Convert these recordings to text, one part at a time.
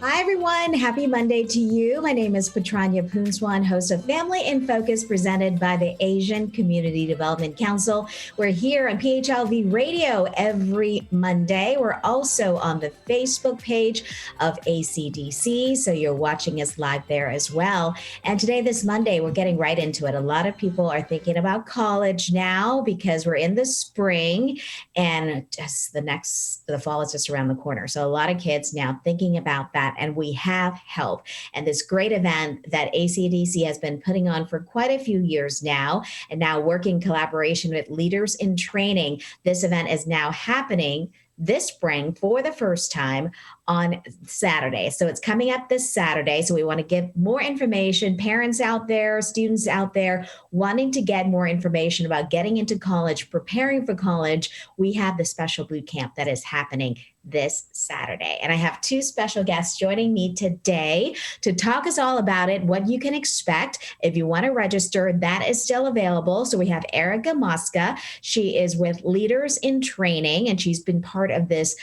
Hi, everyone. Happy Monday to you. My name is Patranya Poonswan, host of Family in Focus, presented by the Asian Community Development Council. We're here on PHLV Radio every Monday. We're also on the Facebook page of ACDC, so you're watching us live there as well. And today, this Monday, we're getting right into it. A lot of people are thinking about college now because we're in the spring and just the fall is just around the corner. So a lot of kids now thinking about that. And we have help. And this great event that ACDC has been putting on for quite a few years now, and now working in collaboration with Leaders in Training. This event is now happening this spring for the first time on Saturday. So it's coming up this Saturday. So we want to give more information, parents out there, students out there wanting to get more information about getting into college, preparing for college. We have the special boot camp that is happening this Saturday. And I have two special guests joining me today to talk us all about it, what you can expect. If you want to register, that is still available. So we have Erica Mosca. She is with Leaders in Training, and she's been part of this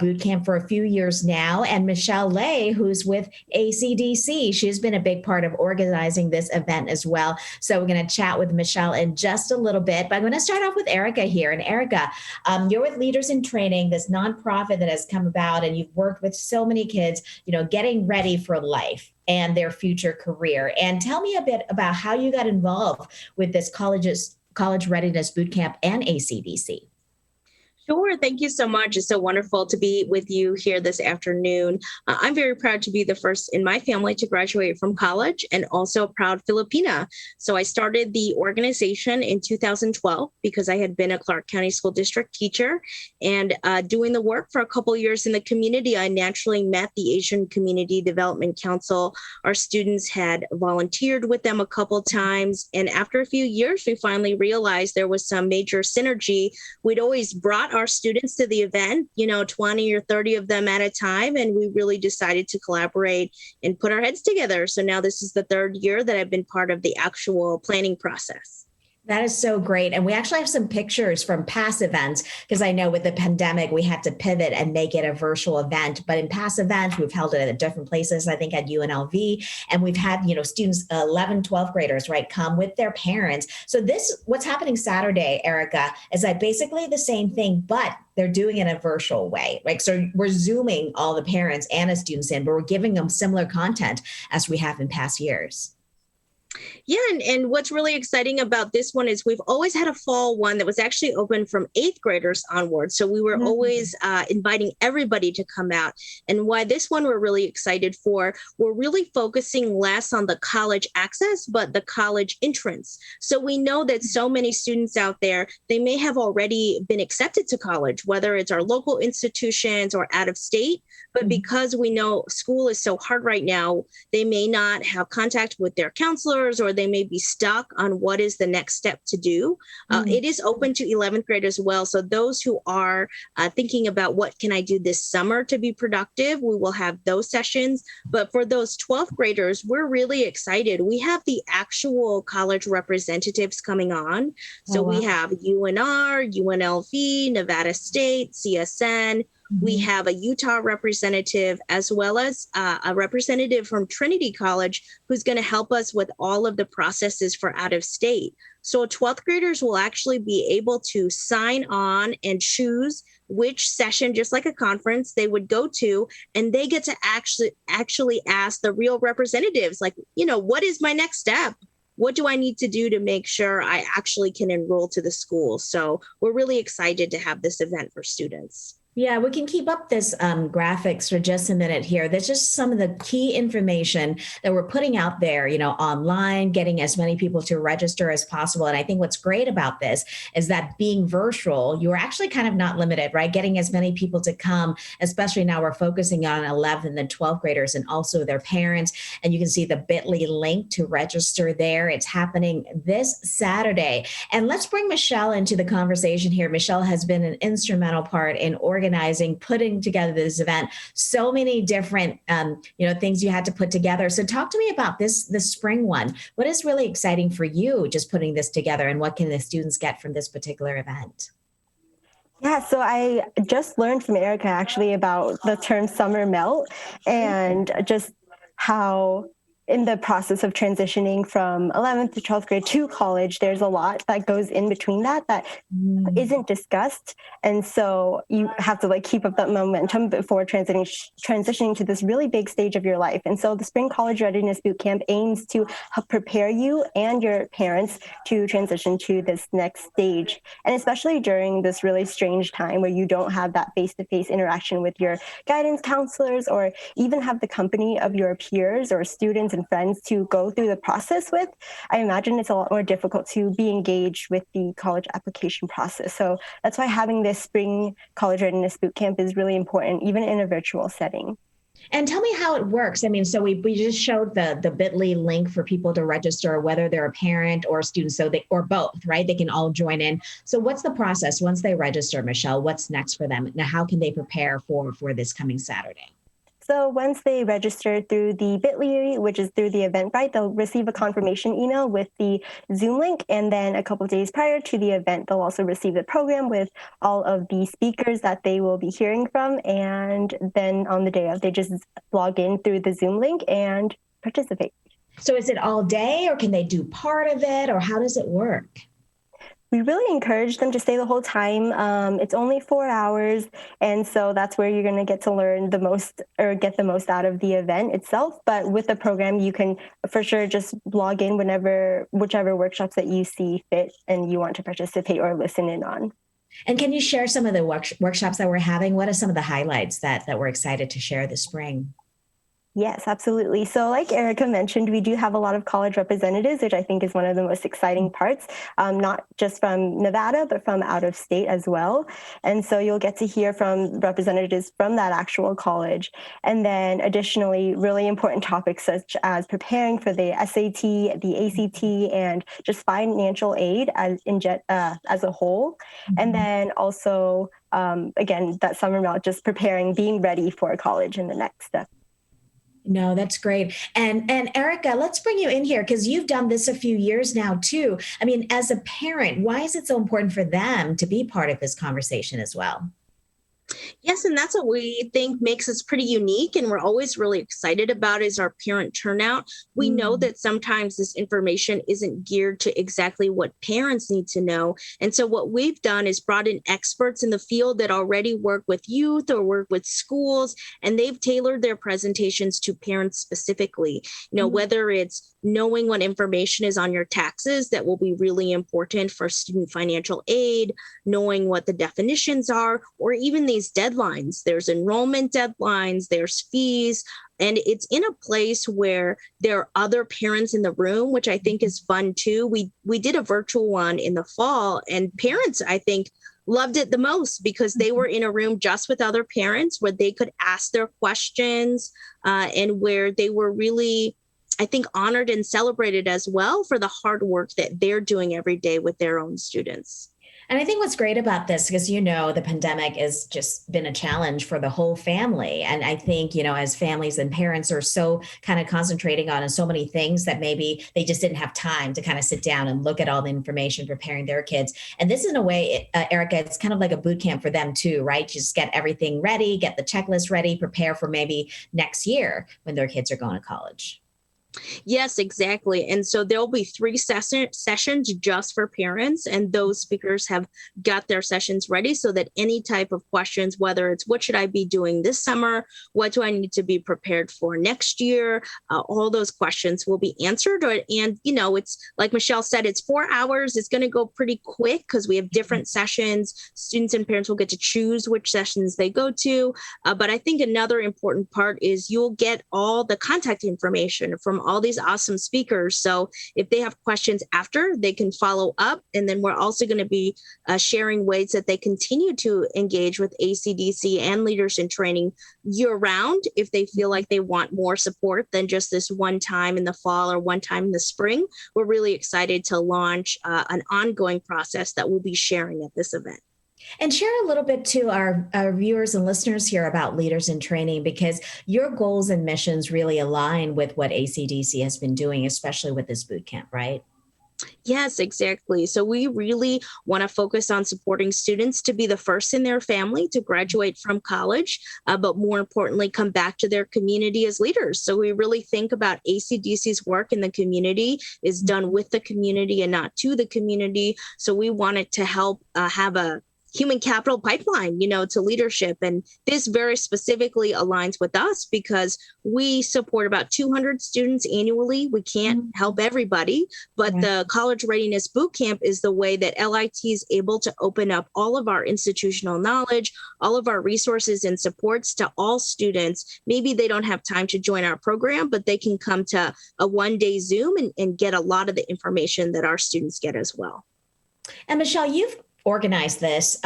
boot camp for a few years now. And Michelle Lay, who's with ACDC. She's been a big part of organizing this event as well. So we're going to chat with Michelle in just a little bit, but I'm going to start off with Erica here. And Erica, you're with Leaders in Training, this nonprofit that has come about, and you've worked with so many kids, getting ready for life and their future career. And tell me a bit about how you got involved with this college readiness bootcamp and ACDC. Sure. Thank you so much. It's so wonderful to be with you here this afternoon. I'm very proud to be the first in my family to graduate from college, and also a proud Filipina. So I started the organization in 2012 because I had been a Clark County School District teacher, and doing the work for a couple of years in the community, I naturally met the Asian Community Development Council. Our students had volunteered with them a couple times. And after a few years, we finally realized there was some major synergy. We'd always brought our students to the event, 20 or 30 of them at a time. And we really decided to collaborate and put our heads together. So now this is the third year that I've been part of the actual planning process. That is so great. And we actually have some pictures from past events, because I know with the pandemic, we had to pivot and make it a virtual event. But in past events, we've held it at different places, I think at UNLV. And we've had, students, 11, 12th graders, right, come with their parents. So what's happening Saturday, Erica, is that basically the same thing, but they're doing it in a virtual way, right? So we're Zooming all the parents and the students in, but we're giving them similar content as we have in past years. Yeah, and what's really exciting about this one is we've always had a fall one that was actually open from 8th graders onward. So we were always inviting everybody to come out. And why this one we're really excited for, we're really focusing less on the college access, but the college entrance. So we know that so many students out there, they may have already been accepted to college, whether it's our local institutions or out of state. But because we know school is so hard right now, they may not have contact with their counselors, or they may be stuck on what is the next step to do. It is open to 11th grade as well. So those who are thinking about what can I do this summer to be productive, we will have those sessions. But for those 12th graders, we're really excited. We have the actual college representatives coming on. So we have UNR, UNLV, Nevada State, CSN. We have a Utah representative, as well as a representative from Trinity College, who's going to help us with all of the processes for out of state. So 12th graders will actually be able to sign on and choose which session, just like a conference, they would go to, and they get to actually ask the real representatives, like, what is my next step? What do I need to do to make sure I actually can enroll to the school? So we're really excited to have this event for students. Yeah, we can keep up this graphics for just a minute here. That's just some of the key information that we're putting out there, online, getting as many people to register as possible. And I think what's great about this is that being virtual, you're actually kind of not limited, right? Getting as many people to come, especially now we're focusing on 11th and 12th graders and also their parents. And you can see the bit.ly link to register there. It's happening this Saturday. And let's bring Michelle into the conversation here. Michelle has been an instrumental part in organizing, putting together this event, so many different, things you had to put together. So talk to me about this spring one. What is really exciting for you just putting this together, and what can the students get from this particular event? Yeah, so I just learned from Erica actually about the term summer melt and just how in the process of transitioning from 11th to 12th grade to college, there's a lot that goes in between that isn't discussed. And so you have to like keep up that momentum before transitioning to this really big stage of your life. And so the Spring College Readiness Bootcamp aims to help prepare you and your parents to transition to this next stage. And especially during this really strange time where you don't have that face-to-face interaction with your guidance counselors or even have the company of your peers or students and friends to go through the process with, I imagine it's a lot more difficult to be engaged with the college application process. So that's why having this Spring College Readiness Bootcamp is really important, even in a virtual setting. And tell me how it works. I mean, so we just showed the bit.ly link for people to register, whether they're a parent or a student, so they, or both, right? They can all join in. So what's the process once they register, Michelle? What's next for them? Now, how can they prepare for this coming Saturday? So once they register through the bit.ly, which is through the Eventbrite, they'll receive a confirmation email with the Zoom link. And then a couple of days prior to the event, they'll also receive the program with all of the speakers that they will be hearing from. And then on the day of, they just log in through the Zoom link and participate. So is it all day, or can they do part of it, or how does it work? We really encourage them to stay the whole time. It's only 4 hours, and so that's where you're going to get to learn the most or get the most out of the event itself. But with the program, you can for sure just log in whichever workshops that you see fit and you want to participate or listen in on. And can you share some of the workshops that we're having? What are some of the highlights that we're excited to share this spring? Yes, absolutely. So like Erica mentioned, we do have a lot of college representatives, which I think is one of the most exciting parts, not just from Nevada, but from out of state as well. And so you'll get to hear from representatives from that actual college. And then additionally, really important topics such as preparing for the SAT, the ACT, and just financial aid as a whole. And then also, again, that summer melt, just preparing, being ready for college in the next step. No, that's great. And Erica, let's bring you in here because you've done this a few years now too. I mean, as a parent, why is it so important for them to be part of this conversation as well? Yes, and that's what we think makes us pretty unique, and we're always really excited about is our parent turnout. We know that sometimes this information isn't geared to exactly what parents need to know. And so what we've done is brought in experts in the field that already work with youth or work with schools, and they've tailored their presentations to parents specifically. Whether it's knowing what information is on your taxes that will be really important for student financial aid, knowing what the definitions are, or even these deadlines. There's enrollment deadlines, there's fees, and it's in a place where there are other parents in the room, which I think is fun too. We did a virtual one in the fall, and parents, I think, loved it the most because they were in a room just with other parents where they could ask their questions and where they were really, I think, honored and celebrated as well for the hard work that they're doing every day with their own students. And I think what's great about this, because, the pandemic has just been a challenge for the whole family. And I think, as families and parents are so kind of concentrating on so many things that maybe they just didn't have time to kind of sit down and look at all the information preparing their kids. And this is in a way, Erica, it's kind of like a boot camp for them too, right? Just get everything ready, get the checklist ready, prepare for maybe next year when their kids are going to college. Yes, exactly. And so there'll be 3 sessions just for parents, and those speakers have got their sessions ready so that any type of questions, whether it's what should I be doing this summer, what do I need to be prepared for next year, all those questions will be answered. And it's like Michelle said, it's 4 hours. It's going to go pretty quick because we have different sessions. Students and parents will get to choose which sessions they go to. But I think another important part is you'll get all the contact information from all these awesome speakers. So if they have questions after, they can follow up. And then we're also going to be sharing ways that they continue to engage with ACDC and Leaders in Training year round if they feel like they want more support than just this one time in the fall or one time in the spring. We're really excited to launch an ongoing process that we'll be sharing at this event. And share a little bit to our viewers and listeners here about Leaders in Training, because your goals and missions really align with what ACDC has been doing, especially with this boot camp, right? Yes, exactly. So we really want to focus on supporting students to be the first in their family to graduate from college, but more importantly, come back to their community as leaders. So we really think about ACDC's work in the community is done with the community and not to the community. So we wanted to help have a human capital pipeline, to leadership. And this very specifically aligns with us because we support about 200 students annually. We can't help everybody, but the College Readiness Bootcamp is the way that LIT is able to open up all of our institutional knowledge, all of our resources and supports to all students. Maybe they don't have time to join our program, but they can come to a one-day Zoom and get a lot of the information that our students get as well. And Michelle, you've organized this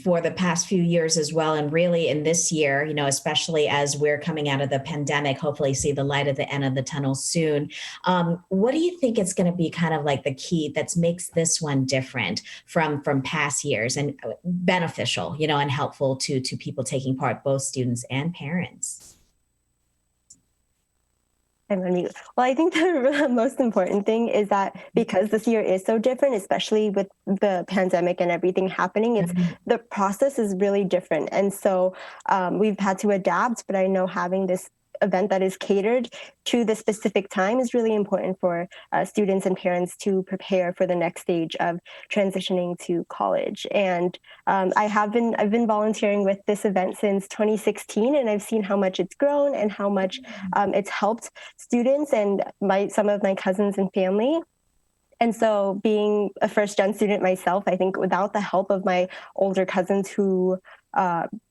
for the past few years as well. And really in this year, especially as we're coming out of the pandemic, hopefully see the light at the end of the tunnel soon. What do you think is going to be kind of like the key that makes this one different from past years and beneficial, and helpful to people taking part, both students and parents? I'm on mute. Well, I think the most important thing is that because this year is so different, especially with the pandemic and everything happening, the process is really different. And so we've had to adapt, but I know having this event that is catered to the specific time is really important for students and parents to prepare for the next stage of transitioning to college. And I've been volunteering with this event since 2016, and I've seen how much it's grown and how much it's helped students and some of my cousins and family. And so being a first-gen student myself, I think without the help of my older cousins who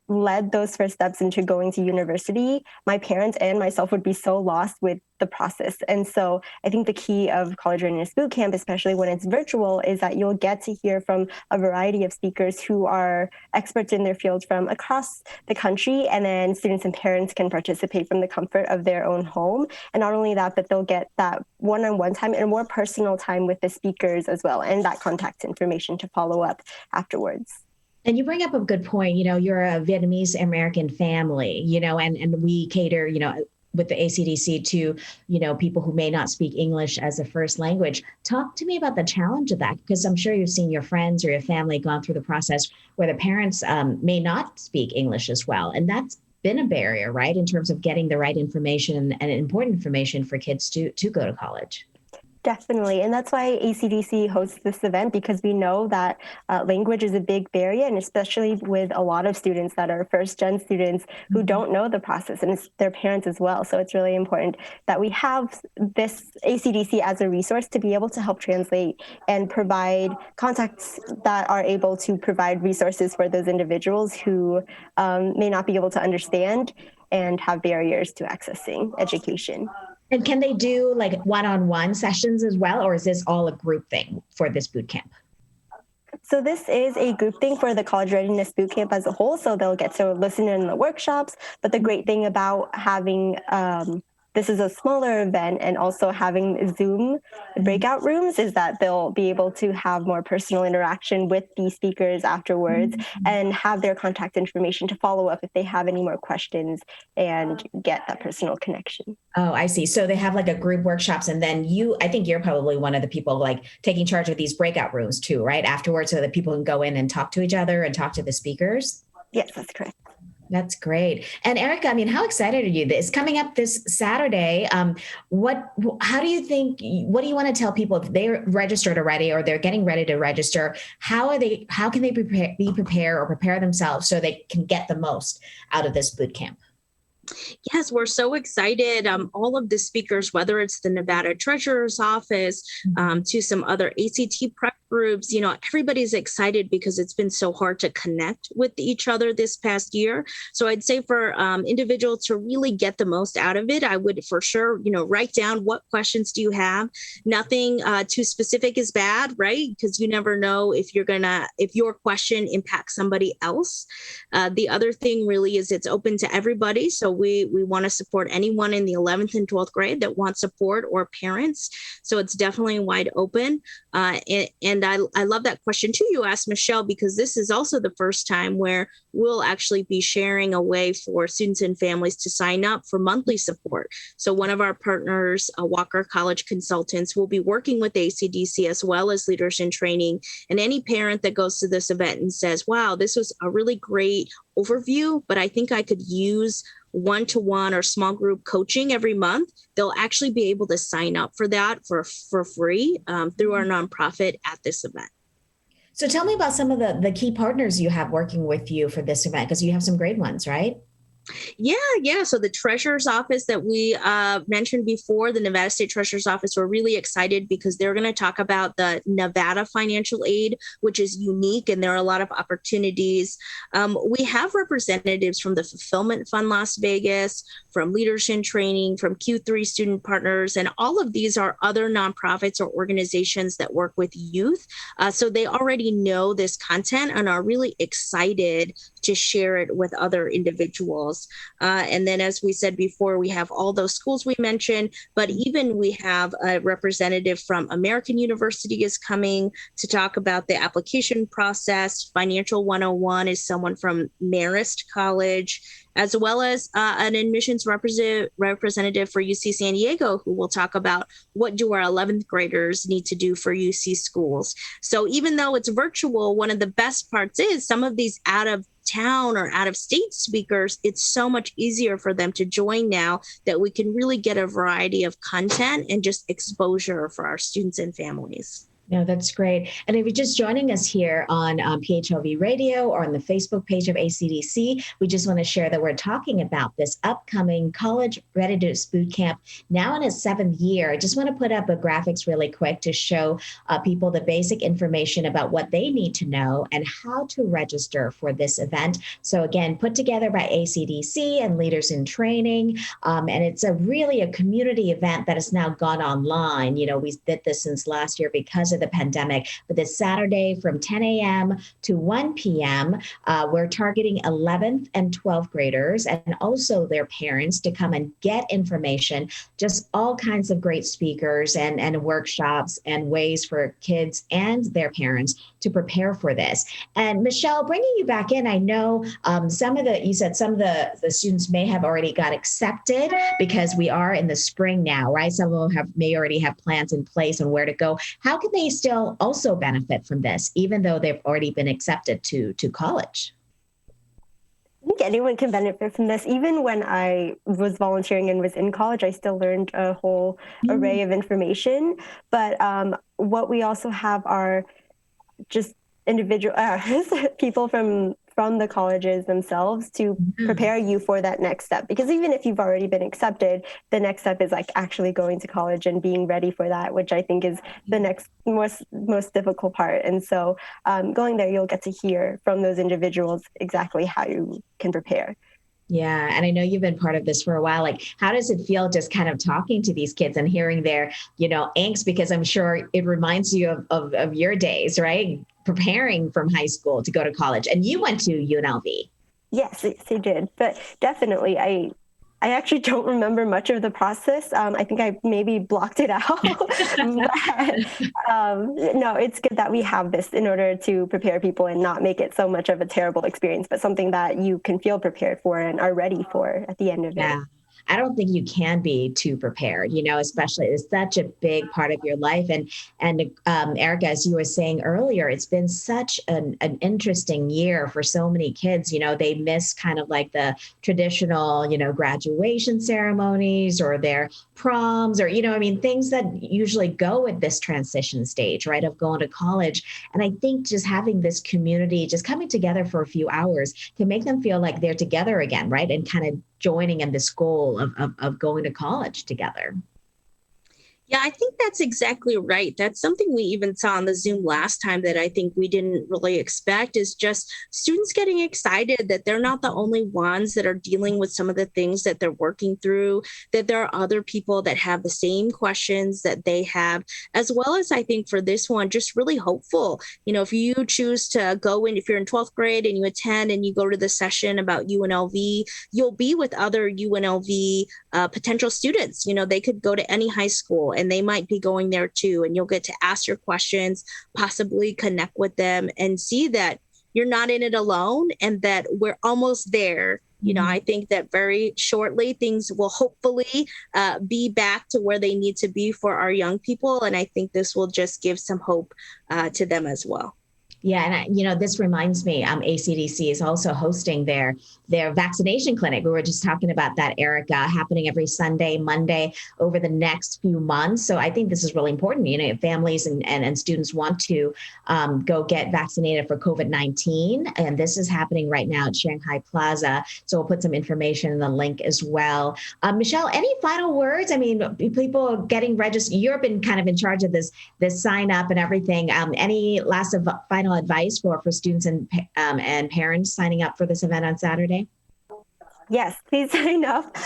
led those first steps into going to university, my parents and myself would be so lost with the process. And so I think the key of College Readiness Bootcamp, especially when it's virtual, is that you'll get to hear from a variety of speakers who are experts in their field from across the country. And then students and parents can participate from the comfort of their own home. And not only that, but they'll get that one-on-one time and more personal time with the speakers as well, and that contact information to follow up afterwards. And you bring up a good point. You're a Vietnamese American family, and we cater, with the ACDC to, people who may not speak English as a first language. Talk to me about the challenge of that, because I'm sure you've seen your friends or your family gone through the process where the parents may not speak English as well. And that's been a barrier, right, in terms of getting the right information and important information for kids to go to college. Definitely. And that's why ACDC hosts this event, because we know that language is a big barrier, and especially with a lot of students that are first-gen students who don't know the process, and it's their parents as well. So it's really important that we have this ACDC as a resource to be able to help translate and provide contacts that are able to provide resources for those individuals who may not be able to understand and have barriers to accessing education. And can they do like one-on-one sessions as well, or is this all a group thing for this boot camp? So this is a group thing for the College Readiness Bootcamp as a whole, so they'll get to listen in the workshops. But the great thing about having this is a smaller event and also having Zoom breakout rooms is that they'll be able to have more personal interaction with the speakers afterwards and have their contact information to follow up if they have any more questions and get that personal connection. Oh, I see. So they have like a group workshops, and then I think you're probably one of the people like taking charge of these breakout rooms too, right? Afterwards, so that people can go in and talk to each other and talk to the speakers. Yes, that's correct. That's great. And Erica, how excited are you? It's coming up this Saturday. What do you want to tell people if they're registered already or they're getting ready to register? How can they prepare themselves so they can get the most out of this boot camp? Yes, we're so excited. All of the speakers, whether it's the Nevada Treasurer's Office, to some other ACT prep groups, everybody's excited because it's been so hard to connect with each other this past year. So I'd say for individuals to really get the most out of it, I would for sure, write down what questions do you have. Nothing too specific is bad, right? Because you never know if your question impacts somebody else. The other thing really is it's open to everybody. So we want to support anyone in the 11th and 12th grade that wants support, or parents. So it's definitely wide open. And And I love that question too you asked, Michelle, because this is also the first time where we'll actually be sharing a way for students and families to sign up for monthly support. So one of our partners, Walker College Consultants, will be working with ACDC as well as Leaders in Training. And any parent that goes to this event and says, wow, this was a really great overview, but I think I could use one-to-one or small group coaching every month, they'll actually be able to sign up for that for free through our nonprofit at this event. So tell me about some of the key partners you have working with you for this event, because you have some great ones, right? Yeah. So the Treasurer's Office that we mentioned before, the Nevada State Treasurer's Office, we're really excited because they're going to talk about the Nevada financial aid, which is unique, and there are a lot of opportunities. We have representatives from the Fulfillment Fund Las Vegas, from Leaders in Training, from Q3 Student Partners, and all of these are other nonprofits or organizations that work with youth. So they already know this content and are really excited to share it with other individuals. And then, as we said before, we have all those schools we mentioned, but even we have a representative from American University is coming to talk about the application process. Financial 101 is someone from Marist College, as well as an admissions representative for UC San Diego, who will talk about what do our 11th graders need to do for UC schools. So even though it's virtual, one of the best parts is some of these out of town or out of state speakers, it's so much easier for them to join now that we can really get a variety of content and just exposure for our students and families. No, that's great. And if you're just joining us here on PHLV Radio or on the Facebook page of ACDC, we just want to share that we're talking about this upcoming College Readiness Bootcamp, now in its 7th year. I just want to put up a graphics really quick to show people the basic information about what they need to know and how to register for this event. So again, put together by ACDC and Leaders in Training. And it's really a community event that has now gone online. You know, we did this since last year because of the pandemic, but this Saturday from 10 a.m. to 1 p.m., we're targeting 11th and 12th graders and also their parents to come and get information, just all kinds of great speakers and workshops and ways for kids and their parents to prepare for this. And Michelle, bringing you back in, I know you said some of the students may have already got accepted because we are in the spring now, right? Some of them may already have plans in place on where to go. How can they still also benefit from this, even though they've already been accepted to college? I think anyone can benefit from this. Even when I was volunteering and was in college, I still learned a whole array of information. But what we also have are just individual people from the colleges themselves to prepare you for that next step. Because even if you've already been accepted, the next step is like actually going to college and being ready for that, which I think is the next most difficult part. And so going there, you'll get to hear from those individuals exactly how you can prepare. Yeah. And I know you've been part of this for a while. Like, how does it feel just kind of talking to these kids and hearing their, angst? Because I'm sure it reminds you of your days, right? Preparing from high school to go to college. And you went to UNLV. Yes, I did. But definitely, I actually don't remember much of the process. I think I maybe blocked it out. But, no, it's good that we have this in order to prepare people and not make it so much of a terrible experience, but something that you can feel prepared for and are ready for at the end of it. I don't think you can be too prepared, especially it's such a big part of your life. And Erica, as you were saying earlier, it's been such an interesting year for so many kids. They miss kind of like the traditional, graduation ceremonies or their proms or, things that usually go with this transition stage, right, of going to college. And I think just having this community, just coming together for a few hours can make them feel like they're together again, right, and kind of joining in this goal of going to college together. Yeah, I think that's exactly right. That's something we even saw on the Zoom last time that I think we didn't really expect, is just students getting excited that they're not the only ones that are dealing with some of the things that they're working through, that there are other people that have the same questions that they have, as well as I think for this one, just really hopeful. If you choose to go in, if you're in 12th grade and you attend and you go to the session about UNLV, you'll be with other UNLV potential students. They could go to any high school and they might be going there too. And you'll get to ask your questions, possibly connect with them, and see that you're not in it alone and that we're almost there. You know, I think that very shortly things will hopefully be back to where they need to be for our young people. And I think this will just give some hope to them as well. Yeah, and this reminds me, ACDC is also hosting their vaccination clinic. We were just talking about that, Erica, happening every Sunday, Monday over the next few months. So I think this is really important. You know, if families and students want to go get vaccinated for COVID-19, and this is happening right now at Shanghai Plaza. So we'll put some information in the link as well. Michelle, any final words? I mean, people getting registered. You've been kind of in charge of this sign up and everything. Any last final advice for students and parents signing up for this event on Saturday? Yes, please sign up.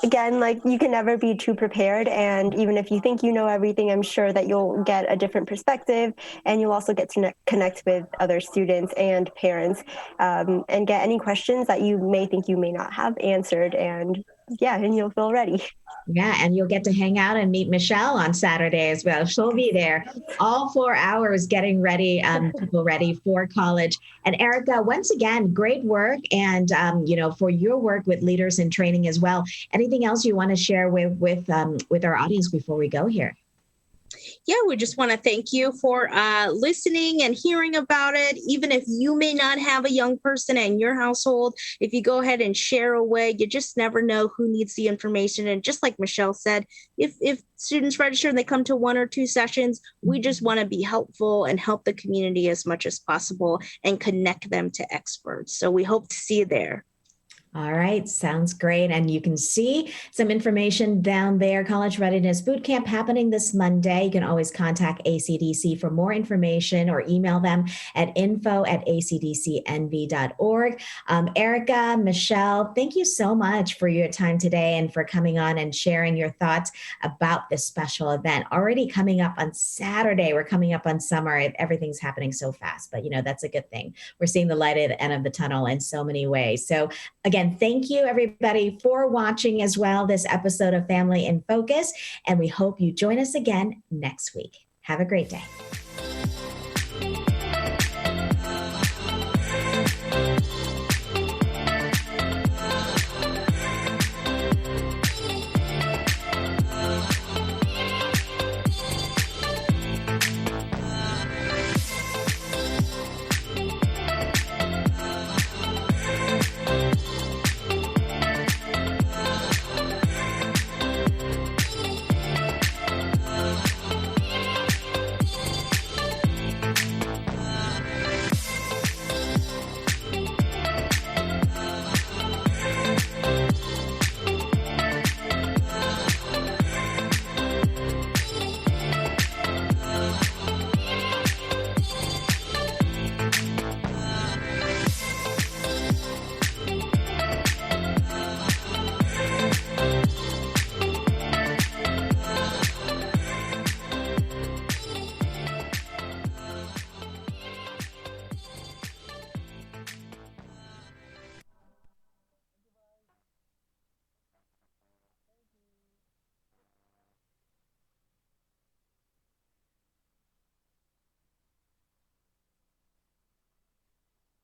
Again, like, you can never be too prepared. And even if you think you know everything, I'm sure that you'll get a different perspective, and you'll also get to connect with other students and parents, and get any questions that you may think you may not have answered. And you'll feel ready. Yeah, and you'll get to hang out and meet Michelle on Saturday as well. She'll be there all 4 hours getting ready, people ready for college. And Erica, once again, great work. And, for your work with leaders in training as well. Anything else you want to share with our audience before we go here? Yeah, we just want to thank you for listening and hearing about it. Even if you may not have a young person in your household, if you go ahead and share away, you just never know who needs the information. And just like Michelle said, if students register and they come to 1 or 2 sessions, we just want to be helpful and help the community as much as possible and connect them to experts. So we hope to see you there. All right. Sounds great. And you can see some information down there. College Readiness Bootcamp happening this Monday. You can always contact ACDC for more information or email them at info@acdcnv.org. Erica, Michelle, thank you so much for your time today and for coming on and sharing your thoughts about this special event. Already coming up on Saturday. We're coming up on summer. Everything's happening so fast, but that's a good thing. We're seeing the light at the end of the tunnel in so many ways. So again, thank you everybody for watching as well this episode of Family in Focus, and we hope you join us again next week. Have a great day.